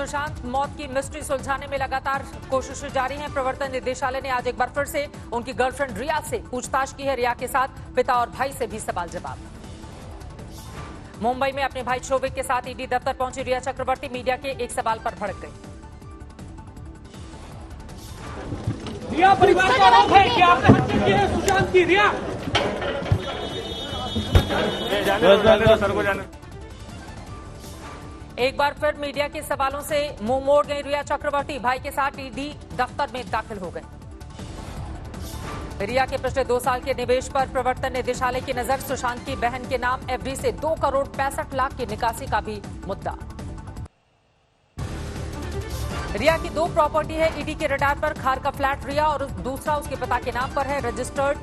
सुशांत मौत की मिस्ट्री सुलझाने में लगातार कोशिशें जारी हैं। प्रवर्तन निदेशालय ने आज एक बार फिर से उनकी गर्लफ्रेंड रिया से पूछताछ की है। रिया के साथ पिता और भाई से भी सवाल जवाब। मुंबई में अपने भाई शोभिक के साथ ईडी दफ्तर पहुंची रिया चक्रवर्ती मीडिया के एक सवाल पर भड़क गई। रिया परिवार का आरोप है कि आपने हत्या की है सुशांत की। रिया एक बार फिर मीडिया के सवालों से मुंह मोड़ गई रिया चक्रवर्ती। भाई के साथ ईडी दफ्तर में दाखिल हो गए। रिया के पिछले 2 साल के निवेश पर प्रवर्तन निदेशालय की नजर। सुशांत की बहन के नाम एफडी से 2 करोड़ 65 लाख की निकासी का भी मुद्दा। रिया की 2 प्रॉपर्टी है ईडी के रडार पर। खार का फ्लैट रिया और दूसरा उसके पिता के नाम पर है रजिस्टर्ड।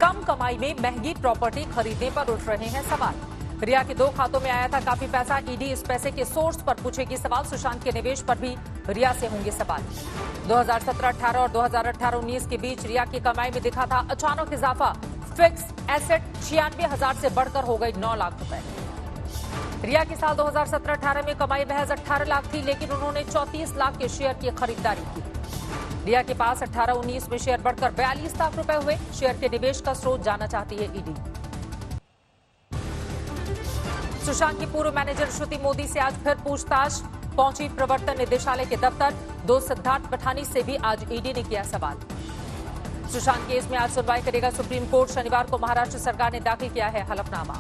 कम कमाई में महंगी प्रॉपर्टी खरीदने पर उठ रहे हैं सवाल। रिया के 2 खातों में आया था काफी पैसा। ईडी इस पैसे के सोर्स पर पूछेगी सवाल। सुशांत के निवेश पर भी रिया से होंगे सवाल। 2017-18 और 2018-19 के बीच रिया की कमाई में दिखा था अचानक इजाफा। फिक्स एसेट 96,000 से बढ़कर हो गई 9 लाख रुपए। रिया की साल 2017-18 में कमाई महज 18 लाख थी, लेकिन उन्होंने 34 लाख के शेयर की खरीदारी की। रिया के पास 18-19 में शेयर बढ़कर 42 लाख रुपए हुए। शेयर के निवेश का स्रोत जानना चाहती है ईडी। सुशांत की पूर्व मैनेजर श्रुति मोदी से आज फिर पूछताछ पहुंची प्रवर्तन निदेशालय के दफ्तर। 2 सिद्धार्थ पठानी से भी आज ईडी ने किया सवाल। सुशांत केस में आज सुनवाई करेगा सुप्रीम कोर्ट। शनिवार को महाराष्ट्र सरकार ने दाखिल किया है हलफनामा।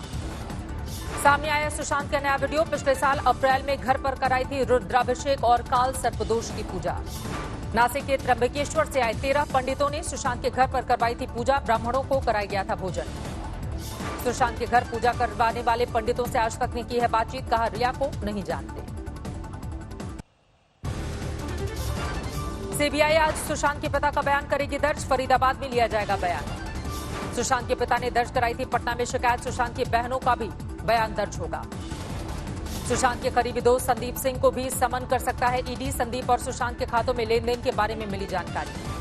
सामने आया सुशांत का नया वीडियो। पिछले साल अप्रैल में घर पर कराई थी रुद्राभिषेक और काल सर्पदोष की पूजा। नासिक के त्र्यंबकेश्वर से आए 13 पंडितों ने सुशांत के घर पर करवाई थी पूजा। ब्राह्मणों को कराया गया था भोजन। सुशांत के घर पूजा करवाने वाले पंडितों से आज तक ने की है बातचीत। कहा रिया को नहीं जानते। सीबीआई आज सुशांत के पिता का बयान करेगी दर्ज। फरीदाबाद में लिया जाएगा बयान। सुशांत के पिता ने दर्ज कराई थी पटना में शिकायत। सुशांत की बहनों का भी बयान दर्ज होगा। सुशांत के करीबी दोस्त संदीप सिंह को भी समन कर सकता है ईडी। संदीप और सुशांत के खातों में लेन देन के बारे में मिली जानकारी।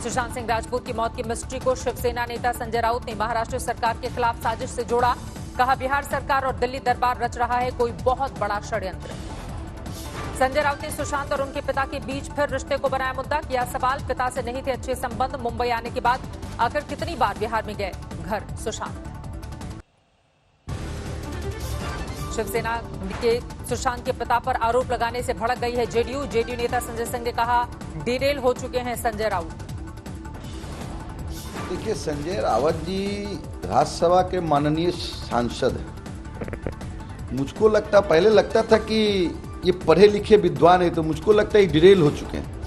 सुशांत सिंह राजपूत की मौत की मिस्ट्री को शिवसेना नेता संजय राउत ने महाराष्ट्र सरकार के खिलाफ साजिश से जोड़ा। कहा बिहार सरकार और दिल्ली दरबार रच रहा है कोई बहुत बड़ा षड्यंत्र। संजय राउत ने सुशांत और उनके पिता के बीच फिर रिश्ते को बनाया मुद्दा। किया सवाल पिता से नहीं थे अच्छे संबंध। मुंबई आने के बाद आखिर कितनी बार बिहार में गए घर सुशांत। शिवसेना के सुशांत के पिता पर आरोप लगाने से भड़क गई है जेडीयू। जेडीयू नेता संजय सिंह ने कहा डिरेल हो चुके हैं संजय राउत। देखिए, संजय रावत जी राज्यसभा के माननीय सांसद हैं। मुझको पहले लगता था कि ये पढ़े लिखे विद्वान है, तो मुझको लगता है डिरेल हो चुके हैं।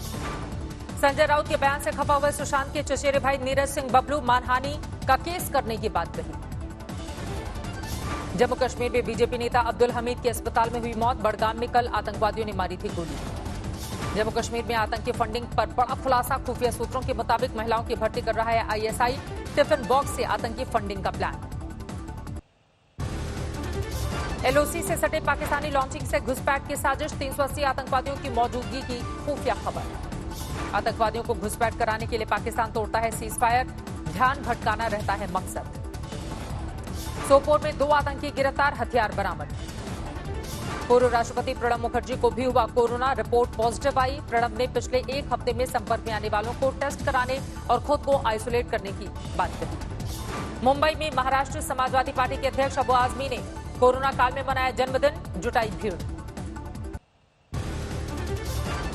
संजय राउत के बयान से खफा हुए सुशांत के चचेरे भाई नीरज सिंह बबलू मानहानि का केस करने की बात कही। जम्मू कश्मीर में बीजेपी नेता अब्दुल हमीद की अस्पताल में हुई मौत। बड़गाम में कल आतंकवादियों ने मारी थी गोली। जम्मू कश्मीर में आतंकी फंडिंग पर बड़ा खुलासा। खुफिया सूत्रों के मुताबिक महिलाओं की भर्ती कर रहा है आईएसआई। टिफिन बॉक्स से आतंकी फंडिंग का प्लान। एलओसी से सटे पाकिस्तानी लॉन्चिंग से घुसपैठ की साजिश। 380 आतंकवादियों की मौजूदगी की खुफिया खबर। आतंकवादियों को घुसपैठ कराने के लिए पाकिस्तान तोड़ता है सीज फायर। ध्यान भटकाना रहता है मकसद। सोपोर में 2 आतंकी गिरफ्तार। हथियार बरामद। पूर्व राष्ट्रपति प्रणब मुखर्जी को भी हुआ कोरोना। रिपोर्ट पॉजिटिव आई। प्रणब ने पिछले 1 हफ्ते में संपर्क में आने वालों को टेस्ट कराने और खुद को आइसोलेट करने की बात कही। मुंबई में महाराष्ट्र समाजवादी पार्टी के अध्यक्ष अबू आजमी ने कोरोना काल में मनाया जन्मदिन। जुटाई भीड़।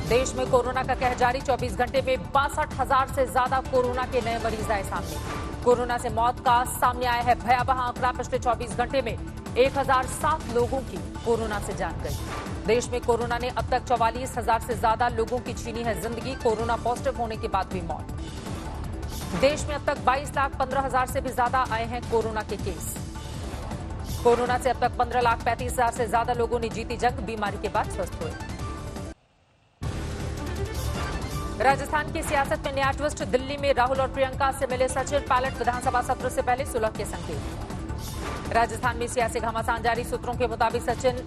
देश में कोरोना का कहर जारी। 24 घंटे में 62,000 से ज्यादा कोरोना के नए मरीज आए सामने। कोरोना से मौत का सामने आया है भयावह आंकड़ा। पिछले 24 घंटे में 1007 लोगों की कोरोना से जान गई। देश में कोरोना ने अब तक 44,000 से ज्यादा लोगों की छीनी है जिंदगी। कोरोना पॉजिटिव होने के बाद हुई मौत। देश में अब तक 22,15,000 से भी ज्यादा आए हैं कोरोना के केस। कोरोना से अब तक 15,35,000 से ज्यादा लोगों ने जीती जंग। बीमारी के बाद स्वस्थ हुए। राजस्थान की सियासत में नया ट्विस्ट। दिल्ली में राहुल और प्रियंका से मिले सचिन पायलट। विधानसभा सत्र से पहले सुलह के संकेत। राजस्थान में सियासी घमासान जारी। सूत्रों के मुताबिक सचिन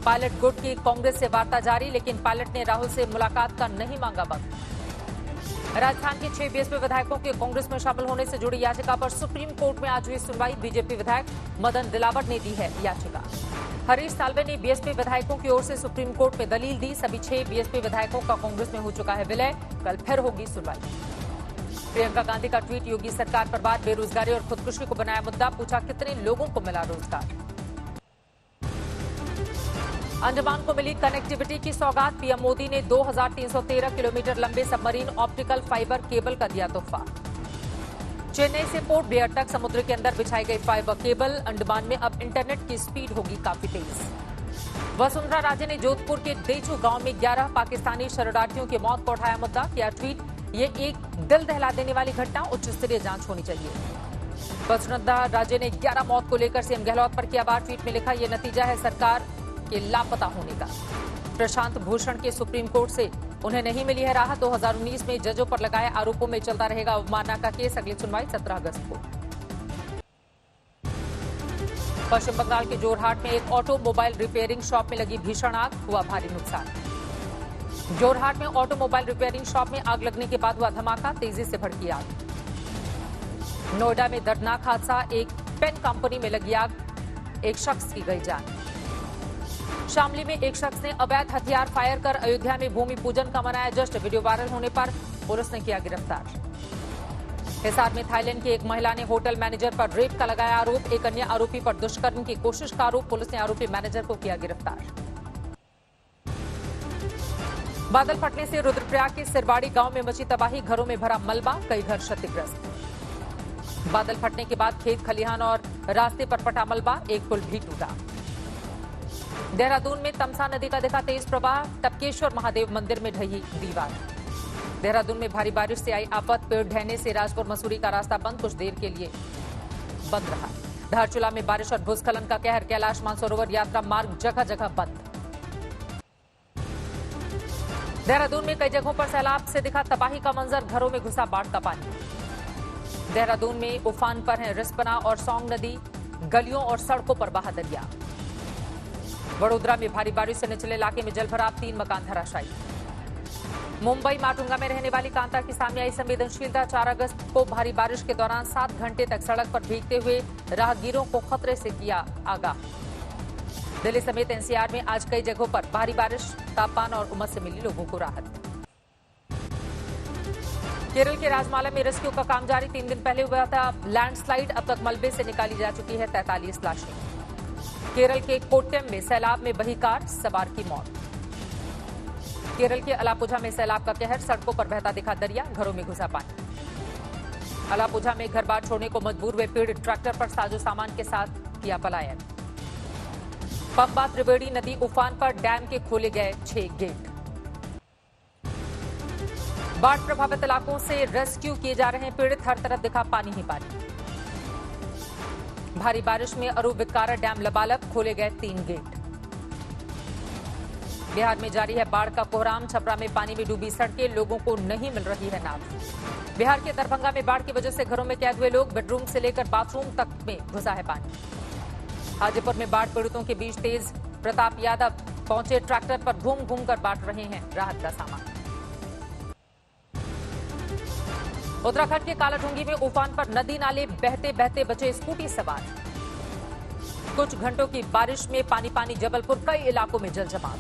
पायलट गुट की कांग्रेस से वार्ता जारी, लेकिन पायलट ने राहुल से मुलाकात का नहीं मांगा वक्त। राजस्थान के 6 बीएसपी विधायकों के कांग्रेस में शामिल होने से जुड़ी याचिका पर सुप्रीम कोर्ट में आज हुई सुनवाई। बीजेपी विधायक मदन दिलावर ने दी है याचिका। हरीश साल्वे ने बीएसपी विधायकों की ओर से सुप्रीम कोर्ट में दलील दी। सभी 6 बीएसपी विधायकों का कांग्रेस में हो चुका है विलय। कल फिर होगी सुनवाई। प्रियंका गांधी का ट्वीट, योगी सरकार पर बात, बेरोजगारी और खुदकुशी को बनाया मुद्दा, पूछा कितने लोगों को मिला रोजगार। अंडमान को मिली कनेक्टिविटी की सौगात, पीएम मोदी ने 2313 किलोमीटर लंबे सबमरीन ऑप्टिकल फाइबर केबल का दिया तोहफा। चेन्नई से पोर्ट ब्लेयर तक समुद्र के अंदर बिछाई गई फाइबर केबल, अंडमान में अब इंटरनेट की स्पीड होगी काफी तेज। वसुंधरा राजे ने जोधपुर के देचू गांव में 11 पाकिस्तानी शरणार्थियों की मौत को उठाया मुद्दा, किया ट्वीट, ये एक दिल दहला देने वाली घटना, उच्च स्तरीय जांच होनी चाहिए। वसुंधरा राजे ने 11 मौत को लेकर सीएम गहलोत पर किया वार, ट्वीट में लिखा, यह नतीजा है सरकार के लापता होने का। प्रशांत भूषण के सुप्रीम कोर्ट से उन्हें नहीं मिली है राहत। 2019 में जजों पर लगाए आरोपों में चलता रहेगा अवमानना का केस। अगली सुनवाई 17 अगस्त को। पश्चिम बंगाल के जोरहाट में एक ऑटोमोबाइल रिपेयरिंग शॉप में लगी भीषण आग, हुआ भारी नुकसान। जोरहाट में ऑटोमोबाइल रिपेयरिंग शॉप में आग लगने के बाद हुआ धमाका, तेजी से भड़की आग। नोएडा में दर्दनाक हादसा, एक पेन कंपनी में लगी आग, एक शख्स की गई जान। शामली में एक शख्स ने अवैध हथियार फायर कर अयोध्या में भूमि पूजन का मनाया जश्न, वीडियो वायरल होने पर पुलिस ने किया गिरफ्तार। हिसार में थाईलैंड की एक महिला ने होटल मैनेजर पर रेप का लगाया आरोप, एक अन्य आरोपी पर दुष्कर्म की कोशिश का आरोप, पुलिस ने आरोपी मैनेजर को किया गिरफ्तार। बादल फटने से रुद्रप्रयाग के सिरवाड़ी गांव में मची तबाही, घरों में भरा मलबा, कई घर क्षतिग्रस्त। बादल फटने के बाद खेत खलिहान और रास्ते पर पटा मलबा, एक पुल भी टूटा। देहरादून में तमसा नदी का दिखा तेज प्रवाह, टपकेश्वर महादेव मंदिर में ढही दीवार। देहरादून में भारी बारिश से आई आफत, पेड़ ढहने से राजपुर मसूरी का रास्ता बंद, कुछ देर के लिए बंद रहा। धारचूला में बारिश और भूस्खलन का कहर, कैलाश मानसरोवर यात्रा मार्ग जगह जगह बंद। देहरादून में कई जगहों पर सैलाब से दिखा तबाही का मंजर, घरों में घुसा बाढ़ का पानी। देहरादून में उफान पर है रिस्पना और सौंग नदी, गलियों और सड़कों पर बहा दरिया। वडोदरा में भारी बारिश से निचले इलाके में जलभराव, 3 मकान धराशायी। मुंबई माटुंगा में रहने वाली कांता की सामने आई संवेदनशीलता, 4 अगस्त को भारी बारिश के दौरान 7 घंटे तक सड़क पर भीगते हुए राहगीरों को खतरे से किया आगाह। दिल्ली समेत एनसीआर में आज कई जगहों पर भारी बारिश, तापमान और उमस से मिली लोगों को राहत। केरल के राजमाला में रेस्क्यू का काम जारी, 3 दिन पहले हुआ था लैंडस्लाइड, अब तक मलबे से निकाली जा चुकी है 43 लाशें। केरल के कोट्टयम में सैलाब में बही कार, सवार की मौत। केरल के अलापुझा में सैलाब का कहर, सड़कों पर बहता दिखा दरिया, घरों में घुसा पानी। अलापुझा में घर बार छोड़ने को मजबूर हुए पीड़ित, ट्रैक्टर पर साजो सामान के साथ किया पलायन। पंबा त्रिवेणी नदी उफान पर, डैम के खोले गए 6 गेट। बाढ़ प्रभावित इलाकों से रेस्क्यू किए जा रहे हैं पीड़ित, हर तरफ दिखा पानी ही पानी। भारी बारिश में अरुविक्कारा डैम लबालब, खोले गए 3 गेट। बिहार में जारी है बाढ़ का कोहराम, छपरा में पानी में डूबी सड़कें, लोगों को नहीं मिल रही है नाव। बिहार के दरभंगा में बाढ़ की वजह से घरों में कैद हुए लोग, बेडरूम से लेकर बाथरूम तक में घुसा है पानी। हाजीपुर में बाढ़ पीड़ितों के बीच तेज प्रताप यादव पहुंचे, ट्रैक्टर पर घूम घूम कर बांट रहे हैं राहत का सामान। उत्तराखंड के कालाढूंगी में उफान पर नदी नाले बहते बहते बचे स्कूटी सवार। कुछ घंटों की बारिश में पानी पानी, जबलपुर कई इलाकों में जल जमाव।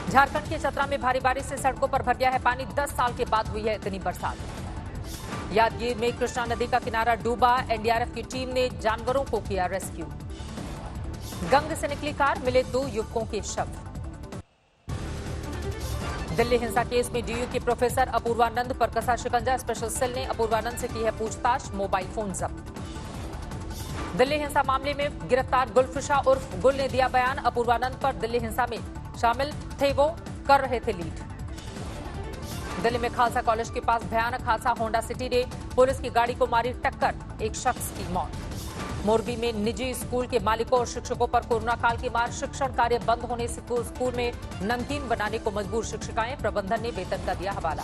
झारखंड के चतरा में भारी बारिश से सड़कों पर भर गया है पानी, 10 साल के बाद हुई है इतनी बरसात। यादगीर में कृष्णा नदी का किनारा डूबा, एनडीआरएफ की टीम ने जानवरों को किया रेस्क्यू। गंग से निकली कार, मिले 2 युवकों के शव। दिल्ली हिंसा केस में डीयू के प्रोफेसर अपूर्वानंद पर कसा शिकंजा, स्पेशल सेल ने अपूर्वानंद से की है पूछताछ, मोबाइल फोन जब्त। दिल्ली हिंसा मामले में गिरफ्तार गुलफिशा उर्फ गुल ने दिया बयान, अपूर्वानंद पर दिल्ली हिंसा में शामिल थे वो कर रहे थे लीड। दिल्ली में खालसा कॉलेज के पास भयानक हादसा, होंडा सिटी ने पुलिस की गाड़ी को मारी टक्कर, एक शख्स की मौत। मोरबी में निजी स्कूल के मालिकों और शिक्षकों पर कोरोना काल की मार, शिक्षण कार्य बंद होने से स्कूल में नमकीन बनाने को मजबूर शिक्षिकाएं, प्रबंधन ने वेतन का दिया हवाला।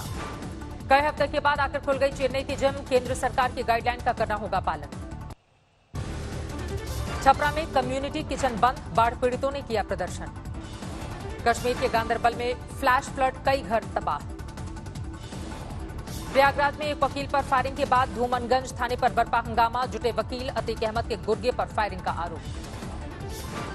कई हफ्ते के बाद आकर खुल गई चेन्नई की जिम, केंद्र सरकार की गाइडलाइन का करना होगा पालन। छपरा में कम्युनिटी किचन बंद, बाढ़ पीड़ितों ने किया प्रदर्शन। कश्मीर के गांदरबल में फ्लैश फ्लड, कई घर तबाह। प्रयागराज में एक वकील पर फायरिंग के बाद धूमनगंज थाने पर बरपा हंगामा, जुटे वकील, अतीक अहमद के गुर्गे पर फायरिंग का आरोप।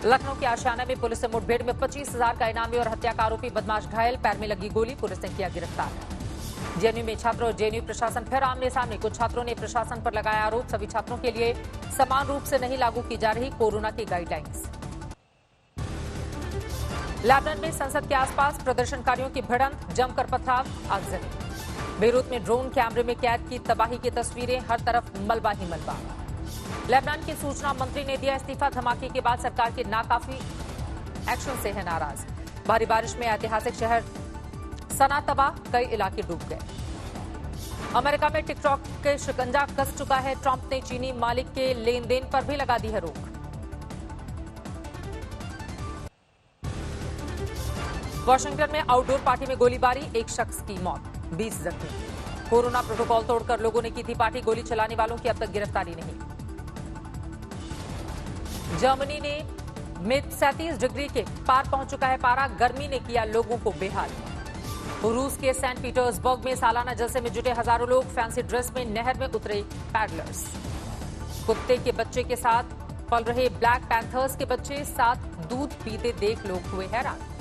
लखनऊ के आशियाना में पुलिस से मुठभेड़ में 25,000 का इनामी और हत्या का आरोपी बदमाश घायल, पैर में लगी गोली, पुलिस ने किया गिरफ्तार। जेएनयू में छात्र और जेएनयू प्रशासन फिर आमने सामने, कुछ छात्रों ने प्रशासन पर लगाया आरोप, सभी छात्रों के लिए समान रूप से नहीं लागू की जा रही कोरोना की गाइडलाइंस। लेबनान में संसद के आसपास प्रदर्शनकारियों की भिड़ंत, जमकर पथराव, आगजनी। बेरूत में ड्रोन कैमरे में कैद की तबाही की तस्वीरें, हर तरफ मलबा ही मलबा। लेबनान के सूचना मंत्री ने दिया इस्तीफा, धमाके के बाद सरकार के नाकाफी एक्शन से है नाराज। भारी बारिश में ऐतिहासिक शहर सना तबाह, कई इलाके डूब गए। अमेरिका में टिकटॉक के शिकंजा कस चुका है ट्रंप ने, चीनी मालिक के लेन देन पर भी लगा दी है रोक। वाशिंगटन में आउटडोर पार्टी में गोलीबारी, एक शख्स की मौत, 20 जख्मी। कोरोना प्रोटोकॉल तोड़कर लोगों ने की थी पार्टी, गोली चलाने वालों की अब तक गिरफ्तारी नहीं। जर्मनी में 37 डिग्री के पार पहुंच चुका है पारा, गर्मी ने किया लोगों को बेहाल। रूस के सेंट पीटर्सबर्ग में सालाना जलसे में जुटे हजारों लोग, फैंसी ड्रेस में नहर में उतरे पैडलर्स। कुत्ते के बच्चे के साथ पल रहे ब्लैक पैंथर्स के बच्चे, साथ दूध पीते देख लोग हुए हैरान।